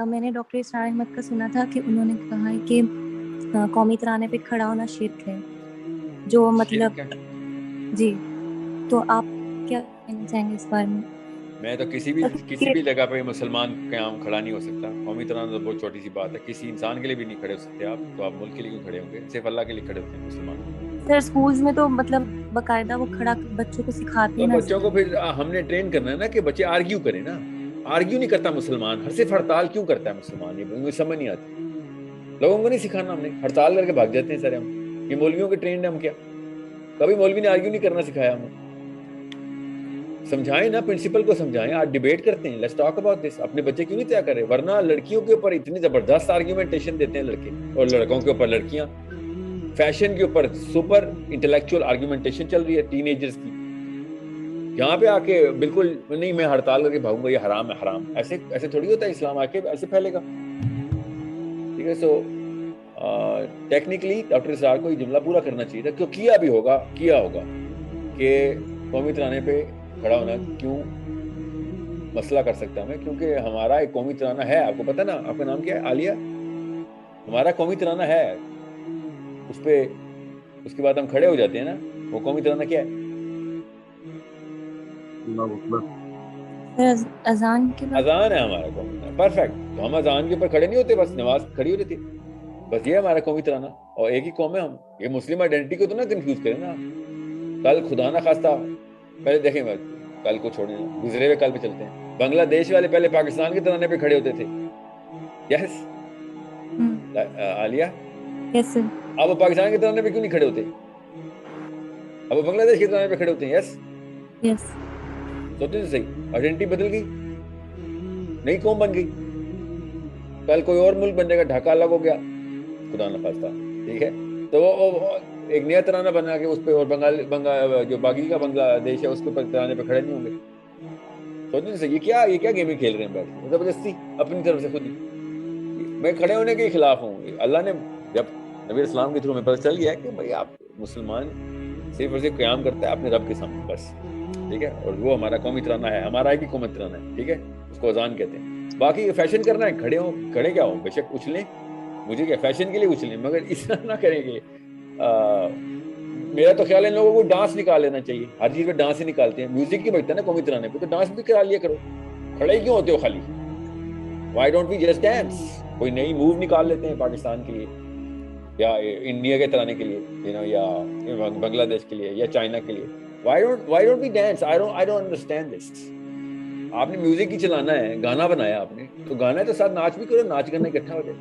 میں نے ڈاکٹر اسرار احمد کا سنا تھا کہ انہوں نے کہا ہے کہ قومی ترانے پہ کھڑا ہونا شرک ہے، جو مطلب جی، تو آپ کیا کہنا چاہیں گے اس بارے میں؟ میں تو کسی بھی جگہ پہ مسلمان قیام کھڑا نہیں ہو سکتا. قومی ترانہ تو بہت چھوٹی سی بات ہے، کسی انسان کے لیے بھی نہیں کھڑے ہو سکتے آپ، تو آپ ملک کے لیے کیوں کھڑے ہوں گے؟ صرف اللہ کے لیے کھڑے ہوتے ہیں مسلمان. سر اسکولز میں تو مطلب باقاعدہ وہ کھڑا بچوں کو سکھاتے تو ہیں. بچوں کو پھر ہم نے ٹرین کرنا ہے نا کہ بچے آرگیو کریں نا. آرگیو نہیں کرتا مسلمان، ہر صرف ہڑتال کیوں کرتا ہے مسلمان؟ یہ مجھے سمجھ نہیں آتی. لوگوں کو نہیں سکھانا ہم نے، ہڑتال کر کے بھاگ جاتے ہیں سارے. ہم یہ مولویوں کے ٹرینڈ ہے ہم کیا؟ کبھی مولوی نے آرگیو نہیں کرنا سکھایا ہمیں. سمجھائیں نا، پرنسپل کو سمجھائیں. آج ڈیبیٹ کرتے ہیں، لیٹس ٹاک اباؤٹ دس. اپنے بچے کیوں نہیں طے کرے؟ ورنہ لڑکیوں کے اوپر اتنی زبردست آرگیومنٹیشن دیتے ہیں لڑکے، اور لڑکوں کے اوپر لڑکیاں. فیشن کے اوپر سپر انٹلیکچوئل آرگیومنٹیشن چل رہی ہے ٹین ایجرز کی. یہاں پہ آ کے بالکل نہیں میں ہڑتال کر کے بھاگوں گا، یہ حرام ہے. حرام ایسے تھوڑی ہوتا ہے. اسلام آ کے ایسے پھیلے گا؟ ٹھیک ہے. سو ٹیکنیکلی ڈاکٹر اسرار کو یہ جملہ پورا کرنا چاہیے تھا، کیوں کیا ہوگا کہ قومی ترانے پہ کھڑا ہونا کیوں مسئلہ کر سکتا ہمیں؟ کیونکہ ہمارا ایک قومی ترانہ ہے. آپ کو پتا نا، آپ کا نام کیا ہے؟ عالیہ. ہمارا قومی ترانہ ہے، اس پہ اس کے بعد ہم کھڑے ہو جاتے ہیں نا. وہ قومی ترانہ کیا ہے؟ اذان کے بعد اذان ہے ہمارا قومی ترانہ. پرفیکٹ. تو ہم اذان کے اوپر کھڑے نہیں ہوتے، بس نماز کھڑی ہو رہی تھی. بس یہ ہمارا قومی ترانہ. اور ایک ہی قوم ہے ہم. یہ مسلم آئیڈینٹی کو تو نہ کنفیوز کریں نا. کل خدا نہ خواستہ، پہلے دیکھیں بات، کل کو چھوڑیں، گزرے ہوئے کل پہ چلتے ہیں. بنگلہ دیش والے پہلے پاکستان کے ترانے پہ کھڑے ہوتے تھے. یس عالیہ. یس سر. اب وہ پاکستان کے ترانے پہ کیوں نہیں کھڑے ہوتے؟ اب وہ بنگلہ دیش کے ترانے پہ کھڑے ہوتے ہیں. یس یس. سوچیں تو صحیح. آئیڈینٹی بدل گئی، نئی قوم بن گئی. کل کوئی اور ملک بن جائے گا، ڈھاکہ الگ ہو گیا، خدا نہ خواستہ. ٹھیک ہے. تو وہ ایک نیا ترانہ بنا کے اس پہ، اور بنگال جو باقی کا بنگلہ دیش ہے اس کے اوپر ترانے پہ کھڑے نہیں ہوں گے. سوچنے سے یہ کیا گیمیں کھیل رہے ہیں بیٹھ کے زبردستی اپنی طرف سے خود ہی. میں کھڑے ہونے کے خلاف ہوں. اللہ نے جب نبی اسلام کے تھرو میں پتہ چل گیا کہ بھائی آپ مسلمان صرف اور صرف قیام کرتا ہے اپنے رب کے سامنے بس. ٹھیک ہے. اور وہ ہمارا قومی ترانہ ہے، ہمارا ایک ہی قومی ترانہ ہے. ٹھیک ہے. اس کو اذان کہتے ہیں. باقی فیشن کرنا ہے، کھڑے کیا ہوں، بے شک اچھلیں. مجھے کیا فیشن کے لیے اچھلیں، مگر اس طرح نہ کریں گے. میرا تو خیال ہے ان لوگوں کو ڈانس نکال لینا چاہیے. ہر چیز پہ ڈانس ہی نکالتے ہیں. میوزک کی بجتا ہے نا قومی ترانے پہ، تو ڈانس بھی کرا لیا کرو. کھڑے کیوں ہوتے ہو خالی؟ Why don't we just dance? کوئی نئی موو نکال لیتے ہیں پاکستان کے لیے، یا انڈیا کے ترانے کے لیے، یا بنگلہ دیش کے لیے، یا چائنا کے لیے. Why don't we dance? I don't understand this. آپ نے میوزک ہی چلانا ہے، گانا بنایا آپ نے، تو گانا ہے تو ساتھ ناچ بھی کرو. ناچ کرنا اکٹھا ہو جائے.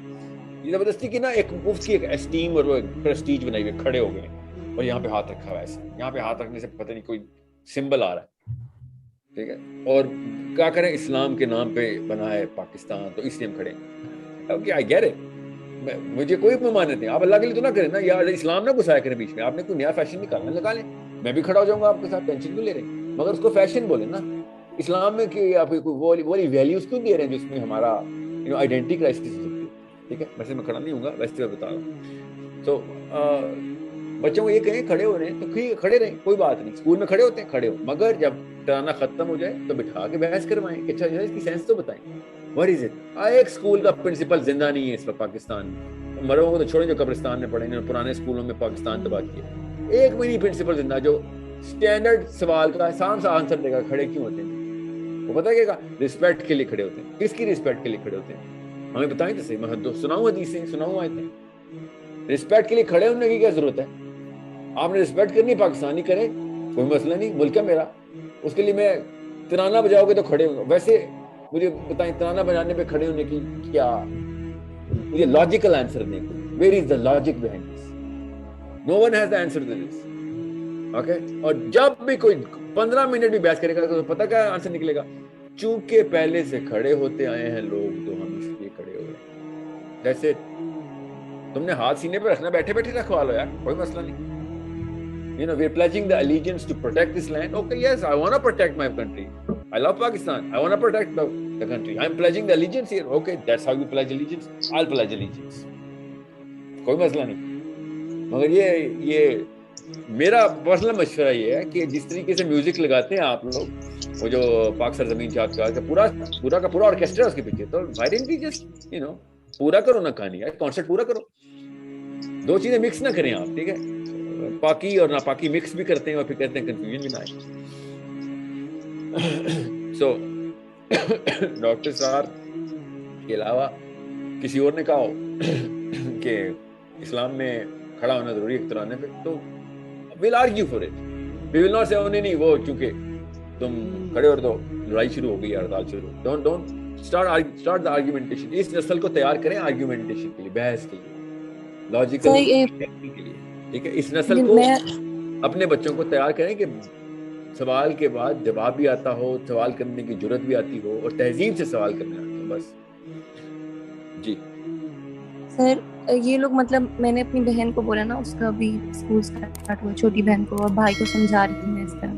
یہ زبردستی کی نا ایک مفت کی ایک اسٹیم اور پریسٹیج بنائی ہوئی. کھڑے ہو گئے اور یہاں پہ ہاتھ رکھا ہوا ہے ایسے. یہاں پہ ہاتھ رکھنے سے پتہ نہیں کوئی سمبل آ رہا ہے. ٹھیک ہے. اور کیا کریں، اسلام کے نام پہ بنا ہے پاکستان، تو اس لیے ہم کھڑے ہیں. Okay I get it. مجھے کوئی ممانعت نہیں. آپ اللہ کے لیے تو نہ کریں نا یار. اسلام نہ گھسایا کریں بیچ میں. آپ نے کوئی نیا فیشن نکالنا لگا لیں. میں بھی کھڑا ہو جاؤں گا آپ کے ساتھ. ٹینشن کیوں لے رہے ہیں؟ مگر اس کو فیشن بولیں نا. اسلام میں کہ آپ وہی ویلیوز کیوں دے رہے ہیں جس میں ہمارا آئیڈینٹی کرائسس ہو سکتی ہے. ٹھیک ہے. ویسے میں کھڑا نہیں ہوں گا، ویسے میں بتا رہا ہوں. تو بچوں کو یہ کہیں کھڑے ہو رہے ہیں تو کھڑے رہیں، کوئی بات نہیں. اسکول میں کھڑے ہوتے ہیں، کھڑے ہو. مگر جب ترانہ ختم ہو جائے تو بٹھا کے بحث کروائیں کہ اچھا اس کی سینس تو بتائیں. What is it? ایک اسکول کا پرنسپل زندہ نہیں ہے اس وقت پاکستان میں. مروں کو تو چھوڑیں جو قبرستان میں پڑھے، انہوں نے پرانے اسکولوں میں پاکستان تباہ کیا. ایک بھی نہیں پرنسپل زندہ جو اسٹینڈرڈ سوال کا آسان سا آنسر دے گا. کھڑے کیوں ہوتے ہیں؟ وہ پتہ کیا؟ رسپیکٹ کے لیے کھڑے ہوتے ہیں. کس کی رسپیکٹ کے لیے کھڑے ہوتے ہیں؟ ہمیں بتائیں تو صحیح. میں سناؤں حدیثیں، سناؤں آیتیں. رسپیکٹ کے لیے کھڑے ہونے کی کیا ضرورت ہے؟ آپ نے رسپیکٹ کرنی، پاکستانی کریں، کوئی مسئلہ نہیں. ملک ہے میرا. اس کے لیے میں ترانہ بجاؤ گے تو کھڑے ہوں گے. ویسے مجھے بتائیں ترانہ بجانے پہ کھڑے ہونے کی کیا، مجھے لاجیکل آنسر دیں. Where is the logic behind this? No one has the answer to this. Okay. اور جب بھی کوئی 15 منٹ بھی بحث کرے گا تو پتہ کیا آنسر نکلے گا؟ چونکہ پہلے سے کھڑے ہوتے آئے ہیں لوگ تو ہم اس لیے کھڑے ہو رہے ہیں. That's it. تم نے ہاتھ سینے پہ رکھنا، بیٹھے بیٹھے رکھوا لو یار، کوئی مسئلہ نہیں. We're pledging the allegiance to protect this land. Okay, yes, I want to protect my country. I love Pakistan. I want to protect the country. I'm pledging the allegiance here. Okay, that's how you pledge allegiance. I'll pledge allegiance. کوئی مسئلہ نہیں. مگر یہ میرا personal مشورہ یہ ہے کہ جس طریقے سے میوزک لگاتے ہیں آپ لوگ، وہ جو پاک سرزمین چاہت کا کہ پورا کا پورا آرکیسٹرا اس کے پیچھے. تو why didn't we just پورا کرو نا کہانی یار, کانسرٹ پورا کرو. دو چیزیں مکس نہ کریں آپ, ٹھیک ہے, پاکی اور ناپاکی مکس بھی کرتے ہیں اور پھر کہتے ہیں کنفیوژن بھی نہ آئے. سو ڈاکٹر صاحب کے علاوہ کسی اور نے کہا ہو کہ اسلام میں کھڑا ہونا ضروری ہے ترانے پہ, تو we'll argue for it. We will not say نہیں وہ چونکہ تم کھڑے ہو تو لڑائی شروع ہو گئی, ہڑتال شروع. Don't start the argumentation. اس نسل کو تیار کریں آرگیومنٹیشن کے لیے, بحث کے لیے, لاجیکل کے لیے, ٹھیک ہے. اس نسل کو اپنے بچوں کو تیار کریں کہ سوال کے بعد جواب بھی آتا ہو, سوال کرنے کی جرت بھی آتی ہو, اور تہذیب سے سوال کرنے آتا ہو. بس جی سر یہ لوگ مطلب میں نے اپنی بہن کو بولا نا, اس کا بھی اسکول اسٹارٹ ہوا, چھوٹی بہن کو, اور بھائی کو سمجھا رہی تھی میں اس طرح.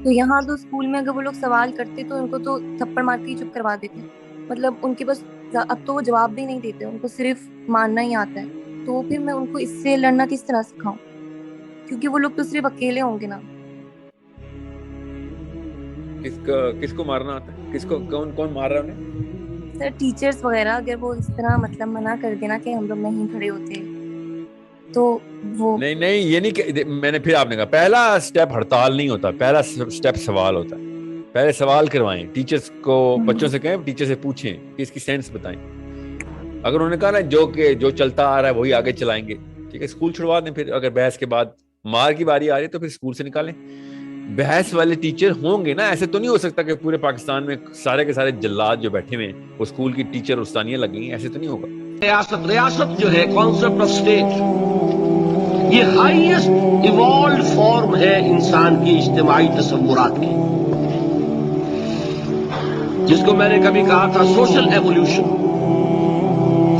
تو یہاں تو اسکول میں اگر وہ لوگ سوال کرتے تو ان کو تو تھپڑ مار کے ہی چپ کروا دیتے. مطلب ان کے پاس اب تو وہ جواب بھی نہیں دیتے, ان کو صرف ماننا ہی آتا ہے. تو پھر میں ان کو اس سے لڑنا کس طرح سکھاؤں, کیونکہ وہ لوگ تو صرف اکیلے ہوں گے نا. کس کو مارنا آتا ہے, کس کو کون مار رہا ہے سر؟ ٹیچرز وغیرہ اگر وہ اس طرح مطلب منع کر دینا کہ ہم لوگ نہیں کھڑے ہوتے تو وہ نہیں یہ نہیں کہ میں نے پھر آپ نے کہا پہلا سٹیپ ہڑتال نہیں ہوتا, پہلا سٹیپ سوال ہوتا ہے. پہلے سوال کروائیں ٹیچرز کو, بچوں سے کہیں, ٹیچر سے پوچھیں کہ اس کی سینس بتائیں. اگر انہوں نے کہا نا جو چلتا آ رہا ہے وہی آگے چلائیں گے, ٹھیک ہے, اسکول چھڑوا دیں. پھر اگر بحث کے بعد مار کی باری آ رہی ہے تو پھر اسکول سے نکالیں. بحث والے ٹیچر ہوں گے نا, ایسے تو نہیں ہو سکتا کہ پورے پاکستان میں سارے کے سارے جلاد جو بیٹھے ہوئے ہیں وہ اسکول کی ٹیچر استانیاں لگ گئی ہیں, ایسے تو نہیں ہوگا. ریاست جو ہے کانسیپٹ آف اسٹیٹ, یہ ہائیسٹ ایوالوڈ فارم ہے انسان کی اجتماعی تصورات کی, جس کو میں نے کبھی کہا تھا سوشل ایوولوشن,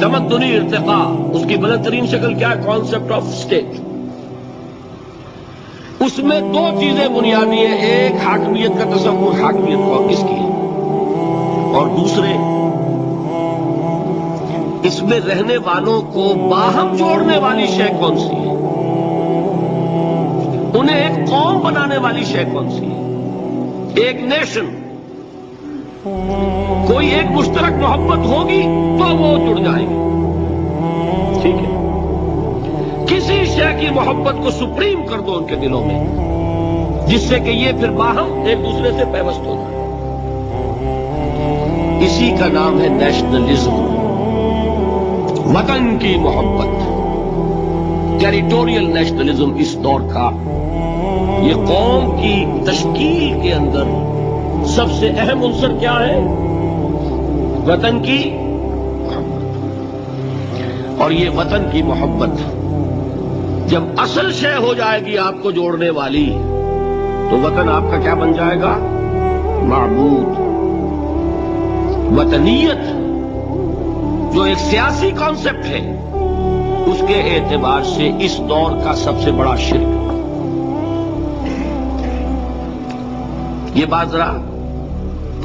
تمدنی ارتقاء. اس کی بلند ترین شکل کیا ہے؟ Concept of state. اس میں دو چیزیں بنیادی ہیں, ایک حاکمیت کا تصور, حاکمیت کو کس کی ہے, اور دوسرے اس میں رہنے والوں کو باہم جوڑنے والی شے کون سی ہے, انہیں ایک قوم بنانے والی شے کون سی ہے, ایک نیشن. کوئی ایک مشترک محبت ہوگی تو وہ جڑ جائیں گے, ٹھیک ہے. کسی شے کی محبت کو سپریم کر دو ان کے دلوں میں, جس سے کہ یہ پھر باہم ایک دوسرے سے پیوست ہو جائے. اسی کا نام ہے نیشنلزم, وطن کی محبت. ٹیریٹوریل نیشنلزم اس دور کا, یہ قوم کی تشکیل کے اندر سب سے اہم عنصر کیا ہے؟ وطن کی محبت. اور یہ وطن کی محبت جب اصل شے ہو جائے گی آپ کو جوڑنے والی, تو وطن آپ کا کیا بن جائے گا؟ معبود. وطنیت جو ایک سیاسی کانسیپٹ ہے, اس کے اعتبار سے اس دور کا سب سے بڑا شرک. یہ بات ذرا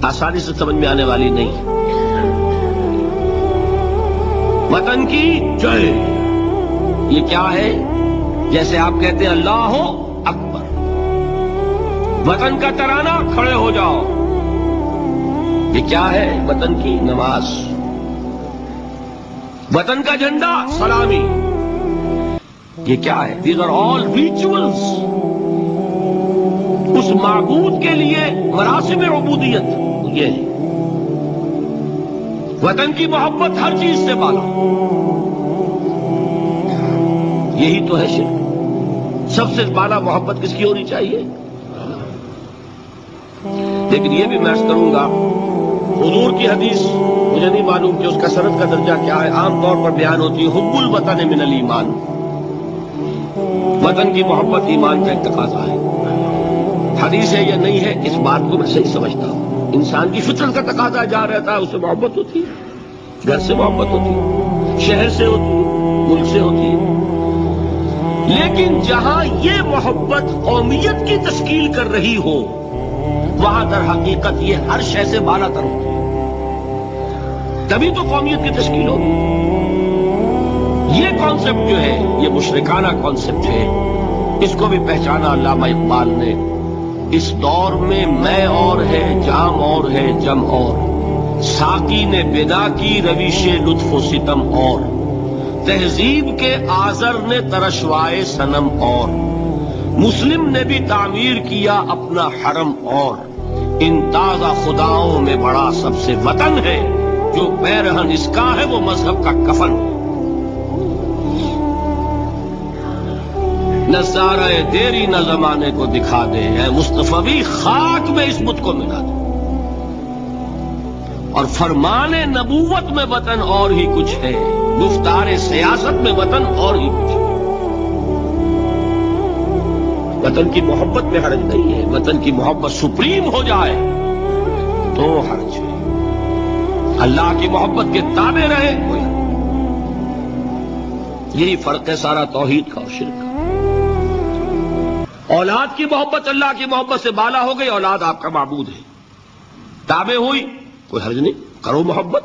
آسانی سے سمجھ میں آنے والی نہیں. وطن کی جے, یہ کیا ہے؟ جیسے آپ کہتے ہیں اللہ اکبر, وطن کا ترانہ کھڑے ہو جاؤ, یہ کیا ہے؟ وطن کی نماز. وطن کا جھنڈا سلامی, یہ کیا ہے؟ These are all rituals. اس معبود کے لیے مراسم عبودیت یہ ہے. وطن کی محبت ہر چیز سے بالا, یہی تو ہے شرک. سب سے بالا محبت کس کی ہونی چاہیے؟ لیکن یہ بھی میں عرض کروں گا, حضور کی حدیث مجھے نہیں معلوم کہ اس کا سند کا درجہ کیا ہے, عام طور پر بیان ہوتی ہے حب الوطن من الایمان. وطن کی محبت ایمان کا ایک تقاضا ہے. حدیث ہے یا نہیں ہے, اس بات کو میں صحیح سمجھتا ہوں. انسان کی فطرت کا تقاضا جا رہتا ہے, اس سے محبت ہوتی ہے, گھر سے محبت ہوتی ہے, شہر سے ہوتی ہے, ملک سے ہوتی ہے. لیکن جہاں یہ محبت قومیت کی تشکیل کر رہی ہو, وہاں در حقیقت یہ ہر شے سے بالا تر ہوتی ہے. تبھی تو قومیت کی تشکیل ہوگی. یہ کانسیپٹ جو ہے یہ مشرکانہ کانسیپٹ ہے. اس کو بھی پہچانا علامہ اقبال نے اس دور میں میں اور ہے جام اور ہے جم اور، ساقی نے بدا کی رویش لطف و ستم اور، تہذیب کے آزر نے ترشوائے صنم اور، مسلم نے بھی تعمیر کیا اپنا حرم اور، ان تازہ خداؤں میں بڑا سب سے وطن ہے، جو پیرہن اس کا ہے وہ مذہب کا کفن ہے۔ نہ سارے دیری نہ زمانے کو دکھا دے، اے مصطفی خاک میں اس بت کو ملا دے، اور فرمان نبوت میں وطن اور ہی کچھ ہے، گفتار سیاست میں وطن اور ہی کچھ ہے۔ وطن کی محبت میں حرج نہیں ہے، وطن کی محبت سپریم ہو جائے تو حرج ہے، اللہ کی محبت کے تابع رہے کوئی حرج نہیں۔ یہی فرق ہے سارا توحید کا اور شرک کا۔ اولاد کی محبت اللہ کی محبت سے بالا ہو گئی، اولاد آپ کا معبود ہے، تابع ہوئی کوئی حرج نہیں، کرو محبت۔